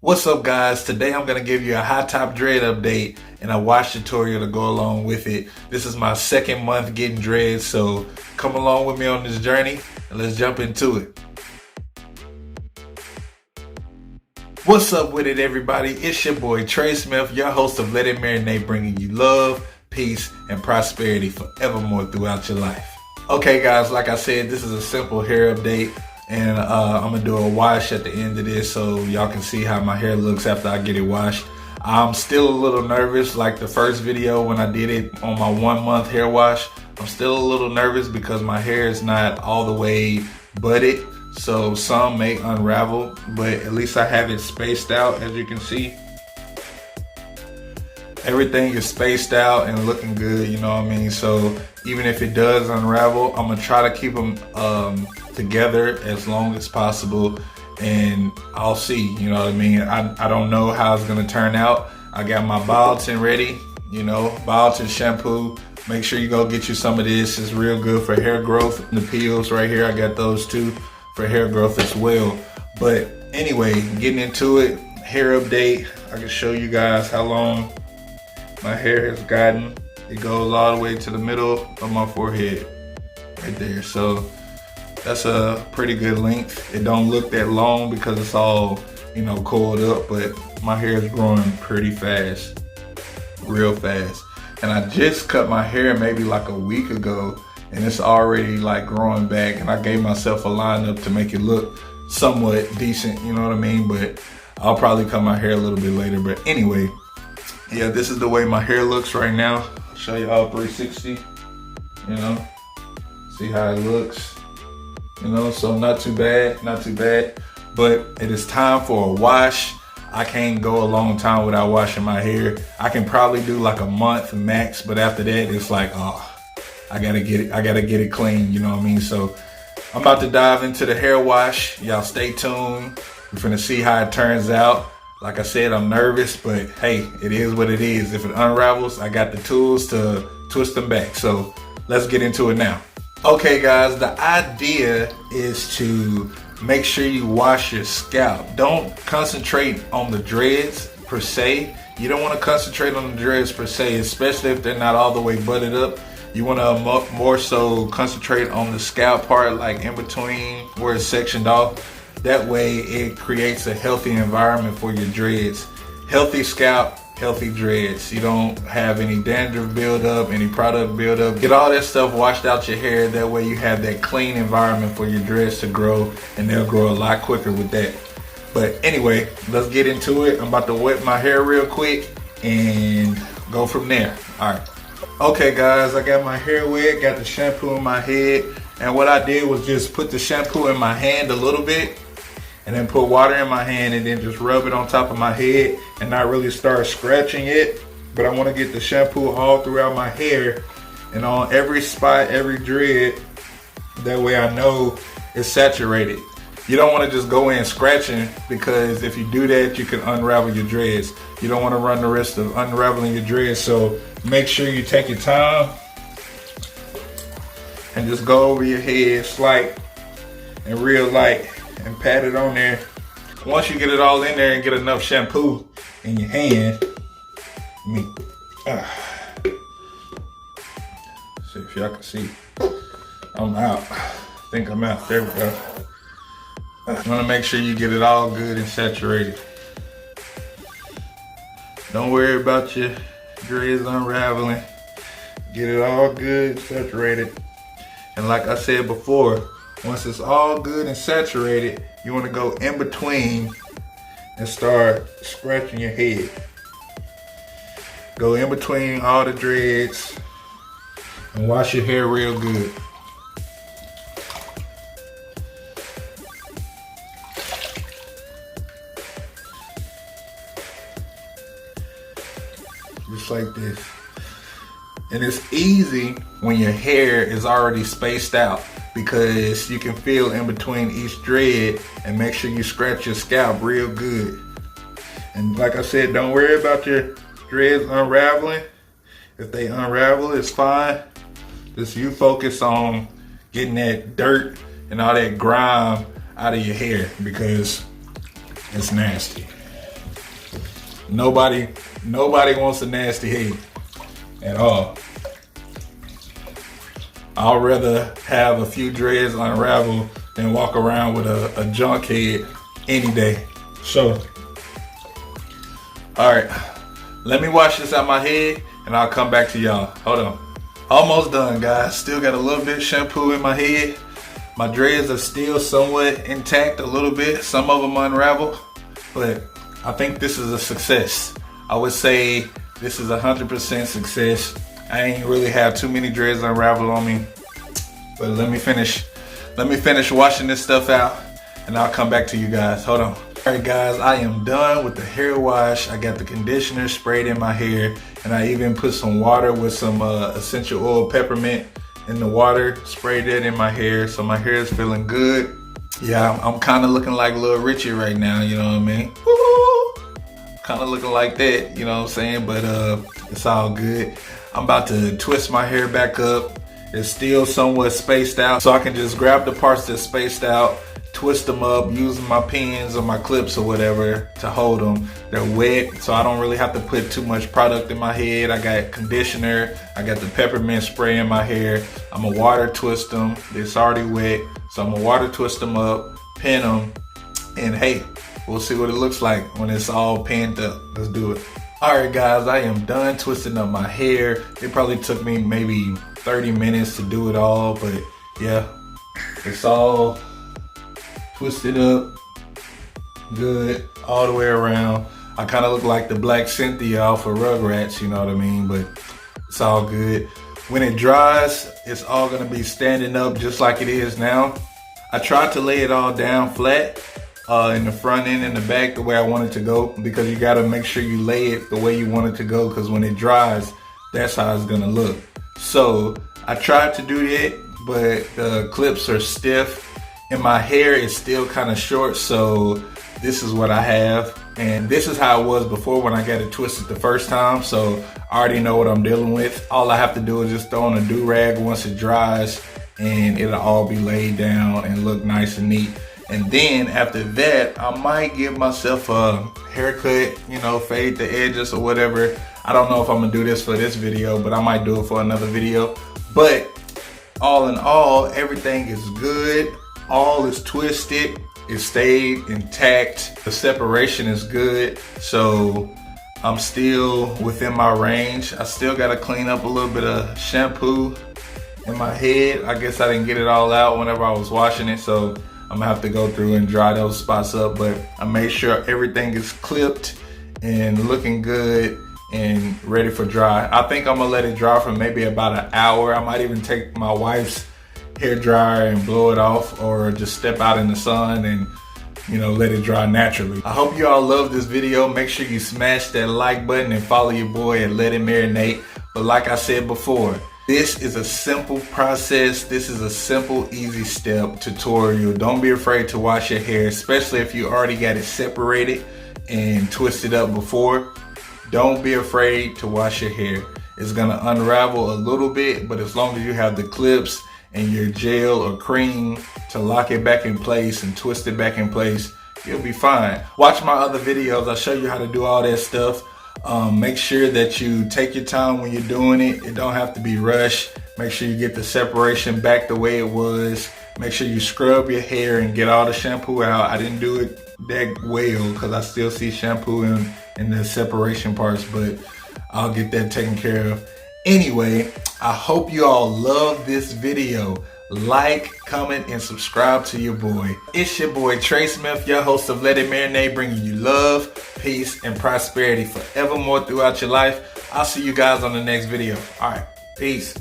What's up guys? Today I'm going to give you a high top dread update and a wash tutorial to go along with it. This is my second month getting dreads, so come along with me on this journey and let's jump into it. What's up with it, everybody? It's your boy Trey Smith, your host of Let It Marinate, bringing you love, peace, and prosperity forevermore throughout your life. Okay guys, like I said, this is a simple hair update. And I'm gonna do a wash at the end of this so y'all can see how my hair looks after I get it washed. I'm still a little nervous, like the first video when I did it on my 1 month hair wash. I'm still a little nervous because my hair is not all the way budded, so some may unravel, but at least I have it spaced out. As you can see, everything is spaced out and looking good, you know what I mean? So even if it does unravel, I'm gonna try to keep them together as long as possible, and I'll see, you know what I mean? I don't know how it's gonna turn out. I got my biotin ready, you know, biotin shampoo. Make sure you go get you some of this. It's real good for hair growth. The peels right here, I got those too for hair growth as well. But anyway, getting into it, hair update. I can show you guys how long my hair has gotten. It goes all the way to the middle of my forehead right there. So that's a pretty good length. It don't look that long because it's all, you know, coiled up, but my hair is growing pretty fast, real fast. And I just cut my hair maybe like a week ago, and it's already like growing back, and I gave myself a lineup to make it look somewhat decent, you know what I mean? But I'll probably cut my hair a little bit later. But anyway, yeah, this is the way my hair looks right now. I'll show you all 360, you know, see how it looks. You know, so not too bad, not too bad. But it is time for a wash. I can't go a long time without washing my hair. I can probably do like a month max, but after that, it's like, oh, I gotta get it clean, you know what I mean? So I'm about to dive into the hair wash. Y'all stay tuned. We're finna see how it turns out. Like I said, I'm nervous, but hey, it is what it is. If it unravels, I got the tools to twist them back. So let's get into it now. Okay guys, the idea is to make sure you wash your scalp. Don't concentrate on the dreads per se. You don't want to concentrate on the dreads per se, especially if they're not all the way butted up. You want to more so concentrate on the scalp part, like in between where it's sectioned off. That way it creates a healthy environment for your dreads. Healthy scalp, healthy dreads. You don't have any dandruff buildup, any product buildup. Get all that stuff washed out your hair. That way you have that clean environment for your dreads to grow, and they'll grow a lot quicker with that. But anyway, let's get into it. I'm about to wet my hair real quick and go from there. All right. Okay guys, I got my hair wet, got the shampoo in my head, and what I did was just put the shampoo in my hand a little bit, and then put water in my hand, and then just rub it on top of my head and not really start scratching it. But I want to get the shampoo all throughout my hair and on every spot, every dread. That way I know it's saturated. You don't want to just go in scratching, because if you do that, you can unravel your dreads. You don't want to run the risk of unraveling your dreads. So make sure you take your time and just go over your head slight and real light, and pat it on there. Once you get it all in there and get enough shampoo in your hand, see if y'all can see. I'm out. I think I'm out. There we go. You want to make sure you get it all good and saturated. Don't worry about your dreads unraveling. Get it all good, saturated. And like I said before, once it's all good and saturated, you want to go in between and start scratching your head. Go in between all the dreads and wash your hair real good. Just like this. And it's easy when your hair is already spaced out, because you can feel in between each dread, and make sure you scratch your scalp real good. And like I said, don't worry about your dreads unraveling. If they unravel, it's fine. Just you focus on getting that dirt and all that grime out of your hair, because it's nasty. nobody wants a nasty head at all. I'd rather have a few dreads unravel than walk around with a junk head any day. So, all right, let me wash this out my head and I'll come back to y'all. Hold on. Almost done, guys. Still got a little bit of shampoo in my head. My dreads are still somewhat intact a little bit. Some of them unravel, but I think this is a success. I would say this is 100% success. I ain't really have too many dreads unravel on me, but let me finish washing this stuff out and I'll come back to you guys. Hold on. All right, guys, I am done with the hair wash. I got the conditioner sprayed in my hair, and I even put some water with some essential oil peppermint in the water, sprayed it in my hair, so my hair is feeling good. Yeah, I'm kind of looking like Lil Richie right now, you know what I mean? Kind of looking like that, you know what I'm saying? But it's all good. I'm about to twist my hair back up. It's still somewhat spaced out, so I can just grab the parts that's spaced out, twist them up using my pins or my clips or whatever to hold them. They're wet, so I don't really have to put too much product in my head. I got conditioner, I got the peppermint spray in my hair. I'm gonna water twist them. It's already wet, so I'm gonna water twist them up, pin them, and hey, we'll see what it looks like when it's all pinned up. Let's do it. All right, guys, I am done twisting up my hair. It probably took me maybe 30 minutes to do it all, but yeah, it's all twisted up good all the way around. I kind of look like the Black Cynthia off of Rugrats, you know what I mean? But it's all good. When it dries, it's all gonna be standing up just like it is now. I tried to lay it all down flat in the front end and the back the way I want it to go, because you gotta make sure you lay it the way you want it to go, because when it dries, that's how it's gonna look. So I tried to do that, but the clips are stiff and my hair is still kind of short, so this is what I have. And this is how it was before when I got it twisted the first time, so I already know what I'm dealing with. All I have to do is just throw on a do-rag once it dries, and it'll all be laid down and look nice and neat. And then after that, I might give myself a haircut, you know, fade the edges or whatever. I don't know if I'm gonna do this for this video, but I might do it for another video. But all in all, everything is good. All is twisted. It stayed intact. The separation is good. So I'm still within my range. I still gotta clean up a little bit of shampoo in my head. I guess I didn't get it all out whenever I was washing it, so I'm gonna have to go through and dry those spots up. But I made sure everything is clipped and looking good and ready for dry. I think I'm gonna let it dry for maybe about an hour. I might even take my wife's hair dryer and blow it off, or just step out in the sun and, you know, let it dry naturally. I hope you all love this video. Make sure you smash that like button and follow your boy and let it marinate. But like I said before, this is a simple process. This is a simple, easy step tutorial. Don't be afraid to wash your hair, especially if you already got it separated and twisted up before. Don't be afraid to wash your hair. It's gonna unravel a little bit, but as long as you have the clips and your gel or cream to lock it back in place and twist it back in place, you'll be fine. Watch my other videos. I'll show you how to do all that stuff. Make sure that you take your time when you're doing it. It don't have to be rushed. Make sure you get the separation back the way it was. Make sure you scrub your hair and get all the shampoo out. I didn't do it that well because I still see shampoo in the separation parts, but I'll get that taken care of. Anyway, I hope you all love this video. Like, comment, and subscribe to your boy. It's your boy Trey Smith, your host of Let It Marinate, bringing you love, peace, and prosperity forevermore throughout your life. I'll see you guys on the next video. All right, peace.